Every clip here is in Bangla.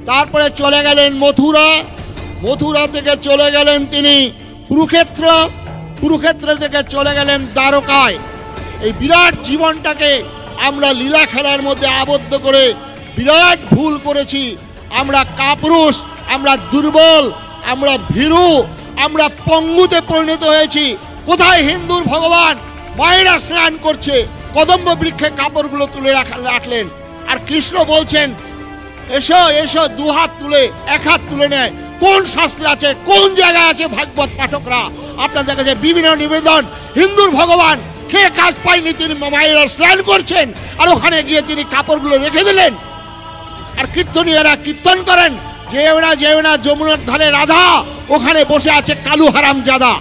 তারপরে চলে গেলেন মথুরা, মথুরা থেকে চলে গেলেন তিনি কুরুক্ষেত্র, কুরুক্ষেত্র থেকে চলে গেলেন দ্বারকায়। এই বিরাট জীবনটাকে আমরা লীলা খেলার মধ্যে আবদ্ধ করে বিরাট ভুল করেছি। আমরা কাপুরুষ, আমরা দুর্বল, আমরা ভীরু, আমরা পঙ্গুতে পরিণত হয়েছি। কোথায় হিন্দুর ভগবান? মায়েরা স্নান করছে, কদম্ব বৃক্ষে কাপড়গুলো তুলে রাখলেন, আর কৃষ্ণ বলছেন এসো এসো, দুহাত তুলে এক হাত তুলে নেয়। কোন শাস্ত্রে আছে, কোন জায়গায় আছে? ভাগবত পাঠকরা আপনাদের কাছে বিভিন্ন নিবেদন, হিন্দুর ভগবান খেয়ে কাজ পায়নি, তিনি মায়েরা স্নান করছেন, আর ওখানে গিয়ে তিনি কাপড়গুলো রেখে দিলেন। আর কীর্তনীয়রা কীর্তন করেন, যেওনা যেওনা যমুনার ধারে রাধা, ওখানে বসে আছে কালু হারাম জাদা।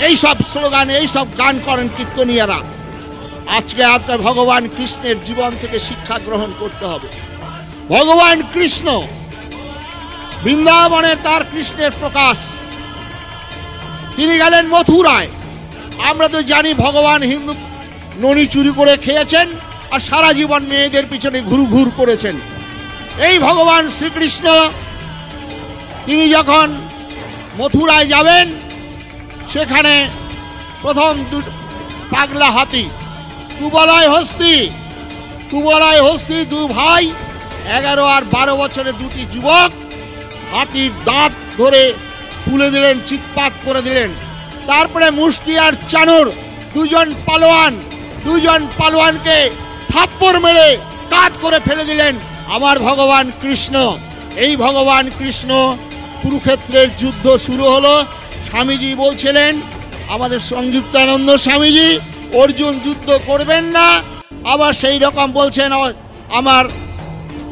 এইসব স্লোগান, এইসব গান করেন কীর্তনীয়রা। আজকে আপনার ভগবান কৃষ্ণের জীবন থেকে শিক্ষা গ্রহণ করতে হবে। ভগবান কৃষ্ণ বৃন্দাবনে তার কৃষ্ণের প্রকাশ, তিনি গেলেন মথুরায়। আমরা তো জানি ভগবান হিন্দু ননি চুরি করে খেয়েছেন আর সারা জীবন মেয়েদের পিছনে ঘুরঘুর করেছেন। এই ভগবান শ্রীকৃষ্ণ তিনি যখন মথুরায় যাবেন, সেখানে প্রথম পাগলা হাতি, কুবলয় হস্তি, কুবলয় হস্তি দু ভাই, 11 আর 12 বছরের দুটি যুবক হাতির দাঁত ধরে তুলে দিলেন, চিৎপাত করে দিলেন। তারপরে মুষ্টি আর চানুর দুজন পালোয়ানকে থাপ্পড় মেরে কাত করে ফেলে দিলেন আমার ভগবান কৃষ্ণ। এই ভগবান কৃষ্ণ, কুরুক্ষেত্রের যুদ্ধ শুরু হলো। স্বামীজি বলছিলেন, আমাদের সংযুক্তানন্দ স্বামীজি, অর্জুন যুদ্ধ করবেন না, আবার সেই রকম বলছেন আমার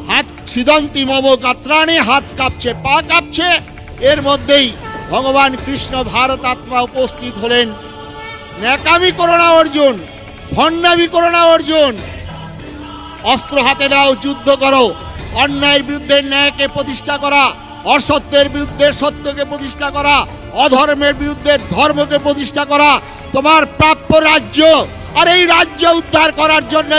হাত ছিদন্তি মম গাত্রাণী, হাত কাঁপছে, পা কাঁপছে। এর মধ্যেই ভগবান কৃষ্ণ ভারত আত্মা উপস্থিত হলেন। ন্যাকামি করো না অর্জুন, ভণ্ডামি করো না অর্জুন, অস্ত্র হাতে নাও, যুদ্ধ করো। অন্যায়ের বিরুদ্ধে ন্যায়কে প্রতিষ্ঠা করা, অসত্যের বিরুদ্ধে সত্যকে প্রতিষ্ঠা করা, অধর্মের বিরুদ্ধে ধর্মকে প্রতিষ্ঠা করা তোমার প্রাপ্য রাজ্য। আর এই রাজ্য উদ্ধার করার জন্য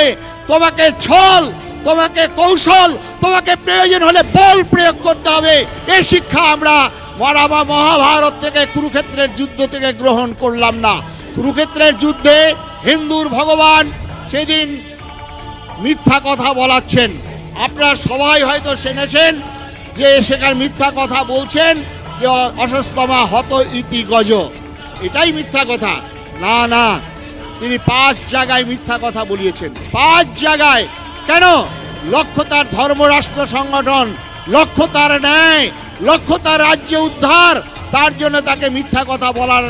তোমাকে ছল, তোমাকে কৌশল, তোমাকে প্রয়োজন হলে বল প্রয়োগ করতে হবে। এই শিক্ষা আমরা মহাভারত থেকে, কুরুক্ষেত্রের যুদ্ধ থেকে গ্রহণ করলাম না। কুরুক্ষেত্রের যুদ্ধে হিন্দুর ভগবান সেদিন মিথ্যা কথা বলাচ্ছেন। আপনারা সবাই হয়তো শুনেছেন যে সেখানে মিথ্যা কথা বলছেন যে অশ্বত্থামা হত ইতি গজ, এটাই মিথ্যা কথা। না না, তিনি 5 জায়গায় মিথ্যা কথা বলিয়েছেন, 5 জায়গায়। কেন? লক্ষ্য তার ধর্মরাষ্ট্র সংগঠন, লক্ষ্য তার ন্যায়, লক্ষ্য তার রাজ্য উদ্ধার। তার জন্য তাকে মিথ্যা কথা বলার